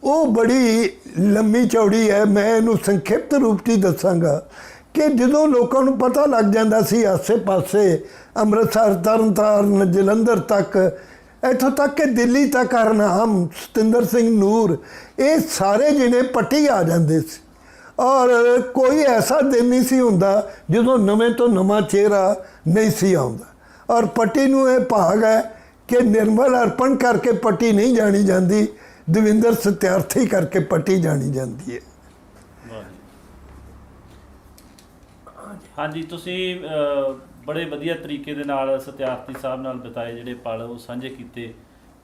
ਉਹ ਬੜੀ ਲੰਮੀ ਚੌੜੀ ਹੈ। ਮੈਂ ਇਹਨੂੰ ਸੰਖਿਪਤ ਰੂਪ 'ਚ ਦੱਸਾਂਗਾ ਕਿ ਜਦੋਂ ਲੋਕਾਂ ਨੂੰ ਪਤਾ ਲੱਗ ਜਾਂਦਾ ਸੀ ਆਸੇ ਪਾਸੇ, ਅੰਮ੍ਰਿਤਸਰ, ਤਰਨਤਾਰਨ, ਜਲੰਧਰ ਤੱਕ, ਇੱਥੋਂ ਤੱਕ ਕਿ ਦਿੱਲੀ ਤੱਕ ਹਰਨਾਮ, ਸਤਿੰਦਰ ਸਿੰਘ ਨੂਰ, ਇਹ ਸਾਰੇ ਜਿਹਨੇ ਪੱਟੀ ਆ ਜਾਂਦੇ ਸੀ। ਔਰ ਕੋਈ ਐਸਾ ਦਿਨ ਨਹੀਂ ਸੀ ਹੁੰਦਾ ਜਦੋਂ ਨਵੇਂ ਤੋਂ ਨਵਾਂ ਚਿਹਰਾ ਨਹੀਂ ਸੀ ਆਉਂਦਾ। ਔਰ ਪੱਟੀ ਨੂੰ ਇਹ ਭਾਗ ਹੈ ਕਿ ਨਿਰਮਲ ਅਰਪਣ ਕਰਕੇ ਪੱਟੀ ਨਹੀਂ ਜਾਣੀ ਜਾਂਦੀ, ਦਵਿੰਦਰ ਸਤਿਆਰਥੀ ਕਰਕੇ ਪੱਟੀ ਜਾਣੀ ਜਾਂਦੀ ਹੈ। ਹਾਂਜੀ, ਤੁਸੀਂ ਬੜੇ ਵਧੀਆ ਤਰੀਕੇ ਦੇ ਨਾਲ ਸਤਿਆਰਥੀ ਸਾਹਿਬ ਨਾਲ ਬਿਤਾਏ ਜਿਹੜੇ ਪਲ ਉਹ ਸਾਂਝੇ ਕੀਤੇ।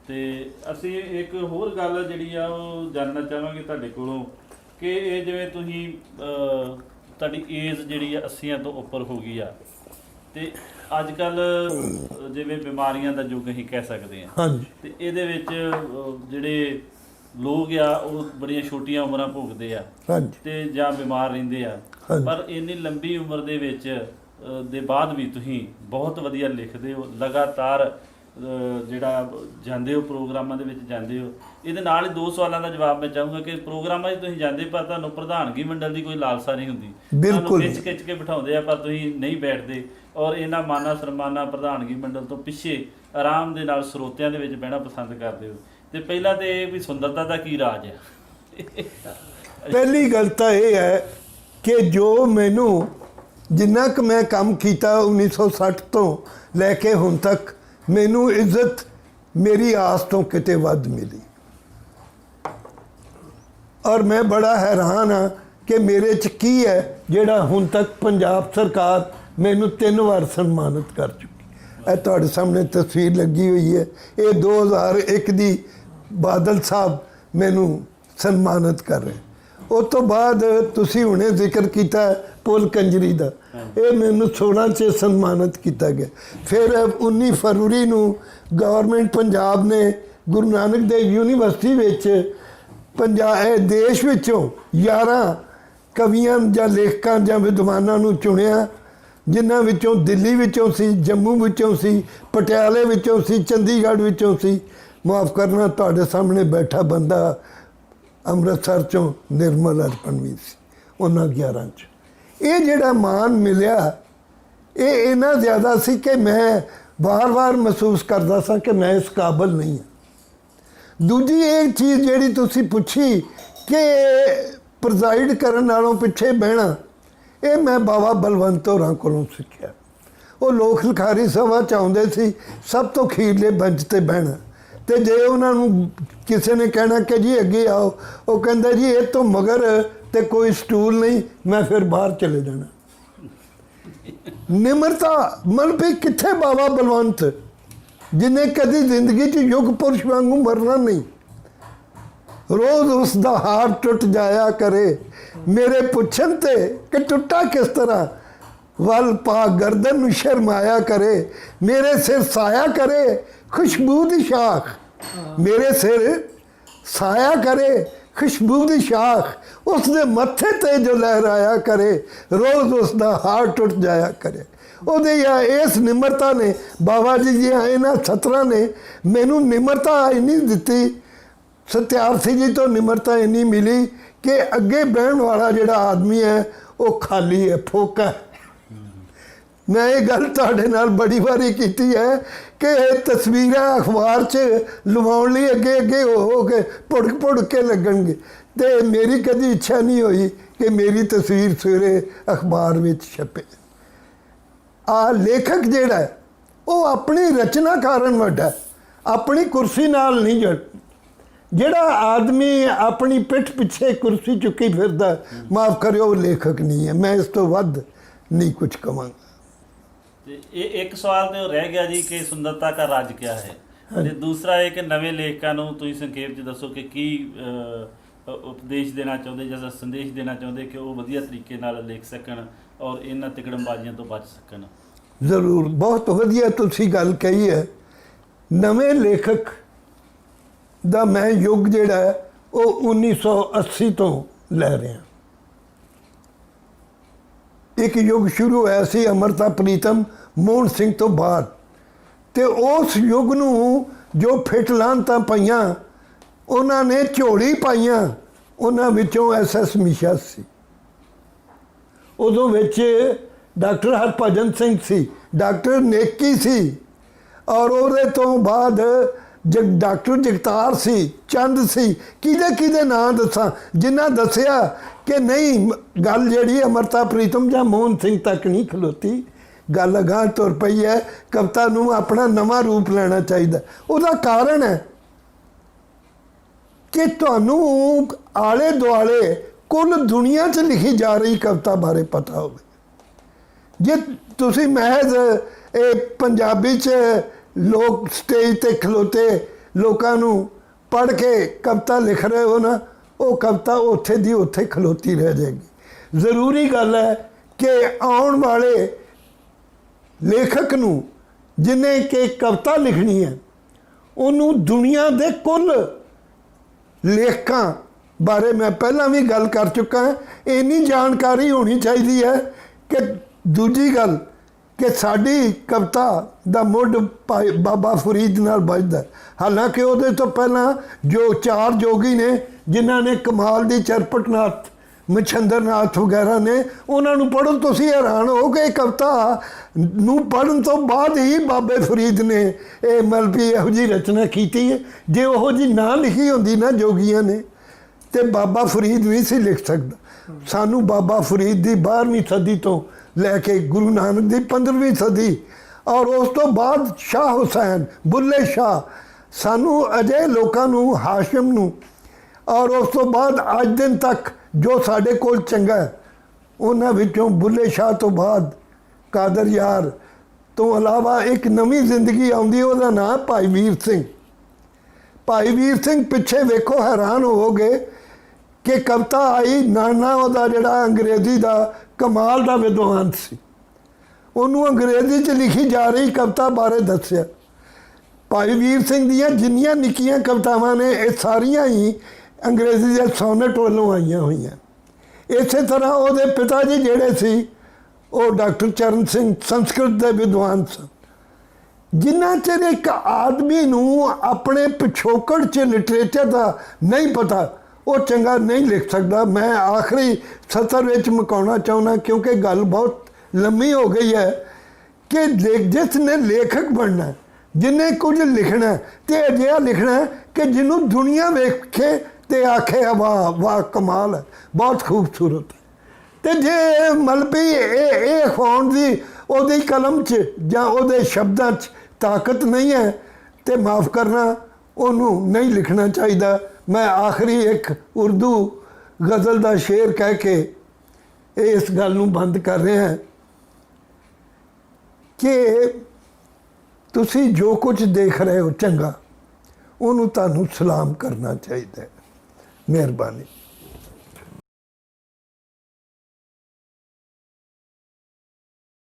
ਤੇ ਅਸੀਂ ਇੱਕ ਹੋਰ ਗੱਲ ਜਿਹੜੀ ਆ ਉਹ ਜਾਣਨਾ ਚਾਹਾਂਗੇ ਤੁਹਾਡੇ ਕੋਲੋਂ ਕਿ ਇਹ ਜਿਵੇਂ ਤੁਸੀਂ ਤੁਹਾਡੀ ਏਜ ਜਿਹੜੀ ਆ 80 ਤੋਂ ਉੱਪਰ ਹੋ ਗਈ ਆ, ਤੇ ਅੱਜ ਕੱਲ੍ਹ ਜਿਵੇਂ ਬਿਮਾਰੀਆਂ ਦਾ ਯੁੱਗ ਅਸੀਂ ਕਹਿ ਸਕਦੇ ਹਾਂ। ਹਾਂਜੀ। ਤੇ ਇਹਦੇ ਵਿੱਚ ਜਿਹੜੇ ਲੋਕ ਆ ਉਹ ਬੜੀਆਂ ਛੋਟੀਆਂ ਉਮਰਾਂ ਭੋਗਦੇ ਆ ਤੇ ਜਾਂ ਬਿਮਾਰ ਰਹਿੰਦੇ ਆ, ਪਰ ਇੰਨੀ ਲੰਬੀ ਉਮਰ ਦੇ ਵਿੱਚ ਦੇ ਬਾਅਦ ਵੀ ਤੁਸੀਂ ਬਹੁਤ ਵਧੀਆ ਲਿਖਦੇ ਹੋ, ਲਗਾਤਾਰ ਜਿਹੜਾ ਜਾਂਦੇ ਹੋ ਪ੍ਰੋਗਰਾਮਾਂ ਦੇ ਵਿੱਚ ਜਾਂਦੇ ਹੋ। ਇਹਦੇ ਨਾਲ ਹੀ 2 ਸਵਾਲਾਂ ਦਾ ਜਵਾਬ ਮੈਂ ਚਾਹੂੰਗਾ ਕਿ ਪ੍ਰੋਗਰਾਮਾਂ 'ਚ ਤੁਸੀਂ ਜਾਂਦੇ ਪਰ ਤੁਹਾਨੂੰ ਪ੍ਰਧਾਨਗੀ ਮੰਡਲ ਦੀ ਕੋਈ ਲਾਲਸਾ ਨਹੀਂ ਹੁੰਦੀ, ਬਿਲਕੁਲ ਖਿੱਚ ਕੇ ਬਿਠਾਉਂਦੇ ਆ ਪਰ ਤੁਸੀਂ ਨਹੀਂ ਬੈਠਦੇ, ਔਰ ਇਹਨਾਂ ਮਾਨਾ ਸਨਮਾਨਾਂ ਪ੍ਰਧਾਨਗੀ ਮੰਡਲ ਤੋਂ ਪਿੱਛੇ ਆਰਾਮ ਦੇ ਨਾਲ ਸਰੋਤਿਆਂ ਦੇ ਵਿੱਚ ਬਹਿਣਾ ਪਸੰਦ ਕਰਦੇ ਹੋ। ਤੇ ਪਹਿਲਾਂ ਤੇ ਇਹ ਵੀ ਸੁੰਦਰਤਾ ਦਾ ਕੀ ਰਾਜ ਹੈ? ਪਹਿਲੀ ਗੱਲ ਤਾਂ ਇਹ ਹੈ ਕਿ ਜੋ ਮੈਨੂੰ ਜਿੰਨਾ ਕੁ ਮੈਂ ਕੰਮ ਕੀਤਾ 1960 ਤੋਂ ਲੈ ਕੇ ਹੁਣ ਤੱਕ, ਮੈਨੂੰ ਇੱਜ਼ਤ ਮੇਰੀ ਆਸ ਤੋਂ ਕਿਤੇ ਵੱਧ ਮਿਲੀ। ਔਰ ਮੈਂ ਬੜਾ ਹੈਰਾਨ ਹਾਂ ਕਿ ਮੇਰੇ 'ਚ ਕੀ ਹੈ ਜਿਹੜਾ ਹੁਣ ਤੱਕ ਪੰਜਾਬ ਸਰਕਾਰ ਮੈਨੂੰ 3 ਵਾਰ ਸਨਮਾਨਿਤ ਕਰ ਚੁੱਕੀ। ਇਹ ਤੁਹਾਡੇ ਸਾਹਮਣੇ ਤਸਵੀਰ ਲੱਗੀ ਹੋਈ ਹੈ, ਇਹ 2001 ਦੀ ਬਾਦਲ ਸਾਹਿਬ ਮੈਨੂੰ ਸਨਮਾਨਿਤ ਕਰ ਰਹੇ। ਉਸ ਤੋਂ ਬਾਅਦ ਤੁਸੀਂ ਹੁਣੇ ਜ਼ਿਕਰ ਕੀਤਾ ਪੁੱਲ ਕੰਜਰੀ ਦਾ, ਇਹ ਮੈਨੂੰ 16 'ਚ ਸਨਮਾਨਿਤ ਕੀਤਾ ਗਿਆ। ਫਿਰ 19 ਫਰਵਰੀ ਨੂੰ ਗਵਰਨਮੈਂਟ ਪੰਜਾਬ ਨੇ ਗੁਰੂ ਨਾਨਕ ਦੇਵ ਯੂਨੀਵਰਸਿਟੀ ਵਿੱਚ ਦੇਸ਼ ਵਿੱਚੋਂ 11 ਕਵੀਆਂ ਜਾਂ ਲੇਖਕਾਂ ਜਾਂ ਵਿਦਵਾਨਾਂ ਨੂੰ ਚੁਣਿਆ, ਜਿਨ੍ਹਾਂ ਵਿੱਚੋਂ ਦਿੱਲੀ ਵਿੱਚੋਂ ਸੀ, ਜੰਮੂ ਵਿੱਚੋਂ ਸੀ, ਪਟਿਆਲੇ ਵਿੱਚੋਂ ਸੀ, ਚੰਡੀਗੜ੍ਹ ਵਿੱਚੋਂ ਸੀ। ਮਾਫ਼ ਕਰਨਾ, ਤੁਹਾਡੇ ਸਾਹਮਣੇ ਬੈਠਾ ਬੰਦਾ ਅੰਮ੍ਰਿਤਸਰ 'ਚੋਂ ਨਿਰਮਲ ਅਰਪਣ ਵੀ ਸੀ ਉਹਨਾਂ 11 'ਚ। ਇਹ ਜਿਹੜਾ ਮਾਣ ਮਿਲਿਆ ਇਹ ਇੰਨਾ ਜ਼ਿਆਦਾ ਸੀ ਕਿ ਮੈਂ ਵਾਰ-ਵਾਰ ਮਹਿਸੂਸ ਕਰਦਾ ਸਾਂ ਕਿ ਮੈਂ ਇਸ ਕਾਬਲ ਨਹੀਂ ਹਾਂ। ਦੂਜੀ ਇਹ ਚੀਜ਼ ਜਿਹੜੀ ਤੁਸੀਂ ਪੁੱਛੀ ਕਿ ਪ੍ਰਜ਼ਾਈਡ ਕਰਨ ਨਾਲੋਂ ਪਿੱਛੇ ਬਹਿਣਾ, ਇਹ ਮੈਂ ਬਾਬਾ ਬਲਵੰਤ ਹੋਰਾਂ ਕੋਲੋਂ ਸਿੱਖਿਆ। ਉਹ ਲੋਕ ਲਿਖਾਰੀ ਸਭਾ 'ਚ ਆਉਂਦੇ ਸੀ ਸਭ ਤੋਂ ਅਖੀਰਲੇ ਬੰਚ 'ਤੇ ਬਹਿਣਾ, ਤੇ ਜੇ ਉਹਨਾਂ ਨੂੰ ਕਿਸੇ ਨੇ ਕਹਿਣਾ ਕਿ ਜੀ ਅੱਗੇ ਆਓ, ਉਹ ਕਹਿੰਦਾ ਜੀ ਇਹ ਤੋਂ ਮਗਰ ਤੇ ਕੋਈ ਸਟੂਲ ਨਹੀਂ, ਮੈਂ ਫਿਰ ਬਾਹਰ ਚਲੇ ਜਾਣਾ। ਨਿਮਰਤਾ ਮਨ ਵੀ ਕਿੱਥੇ ਬਾਬਾ ਬਲਵੰਤ, ਜਿਹਨੇ ਕਦੀ ਜ਼ਿੰਦਗੀ 'ਚ ਯੁੱਗ ਪੁਰਸ਼ ਵਾਂਗੂ ਮਰਨਾ ਨਹੀਂ। ਰੋਜ਼ ਉਸ ਦਾ ਹਾਰ ਟੁੱਟ ਜਾਇਆ ਕਰੇ, ਮੇਰੇ ਪੁੱਛਣ ਤੇ ਕਿ ਟੁੱਟਾ ਕਿਸ ਤਰ੍ਹਾਂ, ਵੱਲ ਪਾ ਗਰਦਨ ਨੂੰ ਸ਼ਰਮਾਇਆ ਕਰੇ, ਮੇਰੇ ਸਿਰ ਸਾਇਆ ਕਰੇ ਖੁਸ਼ਬੂ ਦੀ ਸ਼ਾਖ, ਮੇਰੇ ਸਿਰ ਸਾਇਆ ਕਰੇ ਖੁਸ਼ਬੂ ਦੀ ਸ਼ਾਖ, ਉਸ ਦੇ ਮੱਥੇ ਤੇ ਜੋ ਲਹਿਰਾਇਆ ਕਰੇ, ਰੋਜ਼ ਉਸ ਦਾ ਹਾਰ ਟੁੱਟ ਜਾਇਆ ਕਰੇ। ਉਹਦੇ ਇਸ ਨਿਮਰਤਾ ਨੇ, ਬਾਬਾ ਜੀ ਦੀਆਂ ਇਹਨਾਂ ਸਤਰਾਂ ਨੇ ਮੈਨੂੰ ਨਿਮਰਤਾ ਇੰਨੀ ਦਿੱਤੀ, ਸਤਿਆਰਥੀ ਜੀ ਤੋਂ ਨਿਮਰਤਾ ਇੰਨੀ ਮਿਲੀ ਕਿ ਅੱਗੇ ਬਹਿਣ ਵਾਲਾ ਜਿਹੜਾ ਆਦਮੀ ਹੈ ਉਹ ਖਾਲੀ ਹੈ, ਫੋਕਾ ਹੈ। ਮੈਂ ਇਹ ਗੱਲ ਤੁਹਾਡੇ ਨਾਲ ਬੜੀ ਵਾਰੀ ਕੀਤੀ ਹੈ ਕਿ ਇਹ ਤਸਵੀਰਾਂ ਅਖਬਾਰ 'ਚ ਲਵਾਉਣ ਲਈ ਅੱਗੇ ਅੱਗੇ ਹੋ ਕੇ ਭੁੜਕ ਭੁੜਕ ਕੇ ਲੱਗਣਗੇ, ਅਤੇ ਮੇਰੀ ਕਦੀ ਇੱਛਾ ਨਹੀਂ ਹੋਈ ਕਿ ਮੇਰੀ ਤਸਵੀਰ ਸਵੇਰੇ ਅਖਬਾਰ ਵਿੱਚ ਛਪੇ। ਆ ਲੇਖਕ ਜਿਹੜਾ ਉਹ ਆਪਣੀ ਰਚਨਾ ਕਾਰਨ ਵੱਡਾ, ਆਪਣੀ ਕੁਰਸੀ ਨਾਲ ਨਹੀਂ ਜੜ। ਜਿਹੜਾ ਆਦਮੀ ਆਪਣੀ ਪਿੱਠ ਪਿੱਛੇ ਕੁਰਸੀ ਚੁੱਕੀ ਫਿਰਦਾ, ਮਾਫ ਕਰਿਓ, ਉਹ ਲੇਖਕ ਨਹੀਂ ਹੈ। ਮੈਂ ਇਸ ਤੋਂ ਵੱਧ ਨਹੀਂ ਕੁਝ ਕਹਾਂਗਾ। ਤੇ ਇਹ ਇੱਕ ਸਵਾਲ ਤੇ ਰਹਿ ਗਿਆ ਜੀ ਕਿ ਸੁੰਦਰਤਾ ਦਾ ਰਾਜ ਕੀ ਹੈ, ਤੇ ਦੂਸਰਾ ਇਹ ਕਿ ਨਵੇਂ ਲੇਖਕਾਂ ਨੂੰ ਤੁਸੀਂ ਸੰਖੇਪ 'ਚ ਦੱਸੋ ਕਿ ਕੀ ਉਪਦੇਸ਼ ਦੇਣਾ ਚਾਹੁੰਦੇ ਜਾਂ ਸੰਦੇਸ਼ ਦੇਣਾ ਚਾਹੁੰਦੇ ਕਿ ਉਹ ਵਧੀਆ ਤਰੀਕੇ ਨਾਲ ਲਿਖ ਸਕਣ ਔਰ ਇਹਨਾਂ ਤਿਕੜਮਬਾਜ਼ੀਆਂ ਤੋਂ ਬਚ ਸਕਣ। ਜ਼ਰੂਰ, ਬਹੁਤ ਵਧੀਆ ਤੁਸੀਂ ਗੱਲ ਕਹੀ ਹੈ। ਨਵੇਂ ਲੇਖਕ ਦਾ ਮੈਂ ਯੁੱਗ ਜਿਹੜਾ ਹੈ ਉਹ 1980 ਤੋਂ ਲੈ ਰਿਹਾ। ਇੱਕ ਯੁੱਗ ਸ਼ੁਰੂ ਹੋਇਆ ਸੀ ਅੰਮ੍ਰਿਤਾ ਪ੍ਰੀਤਮ ਮੋਹਨ ਸਿੰਘ ਤੋਂ ਬਾਅਦ, ਅਤੇ ਉਸ ਯੁੱਗ ਨੂੰ ਜੋ ਫਿੱਟ ਲਾਹਨਤਾਂ ਪਈਆਂ ਉਹਨਾਂ ਨੇ ਝੋਲੀ ਪਾਈਆਂ, ਉਹਨਾਂ ਵਿੱਚੋਂ SS ਮਿਸ਼ਾ ਸੀ। ਉਦੋਂ ਵਿੱਚ ਡਾਕਟਰ ਹਰਭਜਨ ਸਿੰਘ ਸੀ, ਡਾਕਟਰ ਨੇਕੀ ਸੀ, ਔਰ ਉਹਦੇ ਤੋਂ ਬਾਅਦ ਡਾਕਟਰ ਜਗਤਾਰ ਸੀ, ਚੰਦ ਸੀ, ਕਿਹਦੇ ਨਾਂ ਦੱਸਾਂ, ਜਿਨ੍ਹਾਂ ਦੱਸਿਆ ਕਿ ਨਹੀਂ ਗੱਲ ਜਿਹੜੀ ਅੰਮ੍ਰਿਤਾ ਪ੍ਰੀਤਮ ਜਾਂ ਮੋਹਨ ਸਿੰਘ ਤੱਕ ਨਹੀਂ ਖਲੋਤੀ, ਗੱਲ ਅਗਾਂਹ ਤੁਰ ਪਈ ਹੈ, ਕਵਿਤਾ ਨੂੰ ਆਪਣਾ ਨਵਾਂ ਰੂਪ ਲੈਣਾ ਚਾਹੀਦਾ। ਉਹਦਾ ਕਾਰਨ ਹੈ ਕਿ ਤੁਹਾਨੂੰ ਆਲੇ ਦੁਆਲੇ ਕੁੱਲ ਦੁਨੀਆ 'ਚ ਲਿਖੀ ਜਾ ਰਹੀ ਕਵਿਤਾ ਬਾਰੇ ਪਤਾ ਹੋਵੇ। ਜੇ ਤੁਸੀਂ ਮਹਿਜ਼ ਇਹ ਪੰਜਾਬੀ 'ਚ ਲੋਕ ਸਟੇਜ 'ਤੇ ਖਲੋਤੇ ਲੋਕਾਂ ਨੂੰ ਪੜ੍ਹ ਕੇ ਕਵਿਤਾ ਲਿਖ ਰਹੇ ਹੋ ਨਾ, ਉਹ ਕਵਿਤਾ ਉੱਥੇ ਦੀ ਉੱਥੇ ਖਲੋਤੀ ਰਹਿ ਜਾਏਗੀ। ਜ਼ਰੂਰੀ ਗੱਲ ਹੈ ਕਿ ਆਉਣ ਵਾਲੇ ਲੇਖਕ ਨੂੰ ਜਿਹਨੇ ਕਿ ਕਵਿਤਾ ਲਿਖਣੀ ਹੈ, ਉਹਨੂੰ ਦੁਨੀਆ ਦੇ ਕੁੱਲ ਲੇਖਕਾਂ ਬਾਰੇ ਮੈਂ ਪਹਿਲਾਂ ਵੀ ਗੱਲ ਕਰ ਚੁੱਕਾ ਹਾਂ, ਇੰਨੀ ਜਾਣਕਾਰੀ ਹੋਣੀ ਚਾਹੀਦੀ ਹੈ ਕਿ ਦੂਜੀ ਗੱਲ ਕਿ ਸਾਡੀ ਕਵਿਤਾ ਦਾ ਮੁੱਢ ਬਾਬਾ ਫਰੀਦ ਨਾਲ ਵੱਜਦਾ। ਹਾਲਾਂਕਿ ਉਹਦੇ ਤੋਂ ਪਹਿਲਾਂ ਜੋ 4 ਜੋਗੀ ਨੇ ਜਿਨ੍ਹਾਂ ਨੇ ਕਮਾਲ ਦੀ ਚਰਪਟਨਾਥ, ਮਛੰਦਰਨਾਥ ਵਗੈਰਾ ਨੇ, ਉਹਨਾਂ ਨੂੰ ਪੜ੍ਹੋ, ਤੁਸੀਂ ਹੈਰਾਨ ਹੋ ਕਿ ਕਵਿਤਾ ਨੂੰ ਪੜ੍ਹਨ ਤੋਂ ਬਾਅਦ ਹੀ ਬਾਬੇ ਫਰੀਦ ਨੇ ਇਹ ਮਲਬੀ ਇਹੋ ਜਿਹੀ ਰਚਨਾ ਕੀਤੀ ਹੈ। ਜੇ ਉਹੋ ਜਿਹੀ ਨਾ ਲਿਖੀ ਹੁੰਦੀ ਨਾ ਜੋਗੀਆਂ ਨੇ, ਤੇ ਬਾਬਾ ਫਰੀਦ ਵੀ ਸੀ ਲਿਖ ਸਕਦਾ। ਸਾਨੂੰ ਬਾਬਾ ਫਰੀਦ ਦੀ 12ਵੀਂ ਸਦੀ ਤੋਂ ਲੈ ਕੇ ਗੁਰੂ ਨਾਨਕ ਦੀ 15ਵੀਂ ਸਦੀ ਔਰ ਉਸ ਤੋਂ ਬਾਅਦ ਸ਼ਾਹ ਹੁਸੈਨ, ਬੁੱਲੇ ਸ਼ਾਹ, ਸਾਨੂੰ ਅਜੇ ਲੋਕਾਂ ਨੂੰ, ਹਾਸ਼ਮ ਨੂੰ, ਔਰ ਉਸ ਤੋਂ ਬਾਅਦ ਅੱਜ ਦਿਨ ਤੱਕ ਜੋ ਸਾਡੇ ਕੋਲ ਚੰਗਾ ਹੈ, ਉਹਨਾਂ ਵਿੱਚੋਂ ਬੁੱਲੇ ਸ਼ਾਹ ਤੋਂ ਬਾਅਦ ਕਾਦਰ ਯਾਰ ਤੋਂ ਇਲਾਵਾ ਇੱਕ ਨਵੀਂ ਜ਼ਿੰਦਗੀ ਆਉਂਦੀ, ਉਹਦਾ ਨਾਂ ਭਾਈ ਵੀਰ ਸਿੰਘ। ਭਾਈ ਵੀਰ ਸਿੰਘ ਪਿੱਛੇ ਵੇਖੋ, ਹੈਰਾਨ ਹੋਵੋਗੇ ਕਿ ਕਵਿਤਾ ਆਈ, ਨਾਨਾ ਉਹਦਾ ਜਿਹੜਾ ਅੰਗਰੇਜ਼ੀ ਦਾ ਕਮਾਲ ਦਾ ਵਿਦਵਾਨ ਸੀ, ਉਹਨੂੰ ਅੰਗਰੇਜ਼ੀ 'ਚ ਲਿਖੀ ਜਾ ਰਹੀ ਕਵਿਤਾ ਬਾਰੇ ਦੱਸਿਆ। ਭਾਈ ਵੀਰ ਸਿੰਘ ਦੀਆਂ ਜਿੰਨੀਆਂ ਨਿੱਕੀਆਂ ਕਵਿਤਾਵਾਂ ਨੇ ਇਹ ਸਾਰੀਆਂ ਹੀ ਅੰਗਰੇਜ਼ੀ ਦੇ ਸੋਨਟ ਵੱਲੋਂ ਆਈਆਂ ਹੋਈਆਂ। ਇਸੇ ਤਰ੍ਹਾਂ ਉਹਦੇ ਪਿਤਾ ਜੀ ਜਿਹੜੇ ਸੀ ਉਹ ਡਾਕਟਰ ਚਰਨ ਸਿੰਘ ਸੰਸਕ੍ਰਿਤ ਦੇ ਵਿਦਵਾਨ ਸਨ। ਜਿੰਨਾ ਚਿਰ ਇੱਕ ਆਦਮੀ ਨੂੰ ਆਪਣੇ ਪਿਛੋਕੜ 'ਚ ਲਿਟਰੇਚਰ ਦਾ ਨਹੀਂ ਪਤਾ, ਉਹ ਚੰਗਾ ਨਹੀਂ ਲਿਖ ਸਕਦਾ। ਮੈਂ ਆਖਰੀ ਸਤਰ ਵਿੱਚ ਮੁਕਾਉਣਾ ਚਾਹੁੰਦਾ ਕਿਉਂਕਿ ਗੱਲ ਬਹੁਤ ਲੰਮੀ ਹੋ ਗਈ ਹੈ ਕਿ ਜਿਸ ਨੇ ਲੇਖਕ ਬਣਨਾ, ਜਿਹਨੇ ਕੁਝ ਲਿਖਣਾ ਤੇ ਅਜਿਹਾ ਲਿਖਣਾ ਕਿ ਜਿਹਨੂੰ ਦੁਨੀਆ ਵੇਖੇ ਤੇ ਆਖੇ ਵਾਹ ਵਾਹ ਕਮਾਲ ਹੈ, ਬਹੁਤ ਖੂਬਸੂਰਤ ਹੈ। ਤੇ ਜੇ ਮਲਬੀ ਇਹ ਹੋਣ ਦੀ ਉਹਦੀ ਕਲਮ 'ਚ ਜਾਂ ਉਹਦੇ ਸ਼ਬਦਾਂ 'ਚ ਤਾਕਤ ਨਹੀਂ ਹੈ ਤੇ ਮਾਫ ਕਰਨਾ, ਉਹਨੂੰ ਨਹੀਂ ਲਿਖਣਾ ਚਾਹੀਦਾ। ਮੈਂ ਆਖਰੀ ਇੱਕ ਉਰਦੂ ਗਜ਼ਲ ਦਾ ਸ਼ੇਰ ਕਹਿ ਕੇ ਇਸ ਗੱਲ ਨੂੰ ਬੰਦ ਕਰ ਰਿਹਾ ਕਿ ਤੁਸੀਂ ਜੋ ਕੁਝ ਦੇਖ ਰਹੇ ਹੋ ਚੰਗਾ, ਉਹਨੂੰ ਤੁਹਾਨੂੰ ਸਲਾਮ ਕਰਨਾ ਚਾਹੀਦਾ ਹੈ। ਮਿਹਰਬਾਨੀ।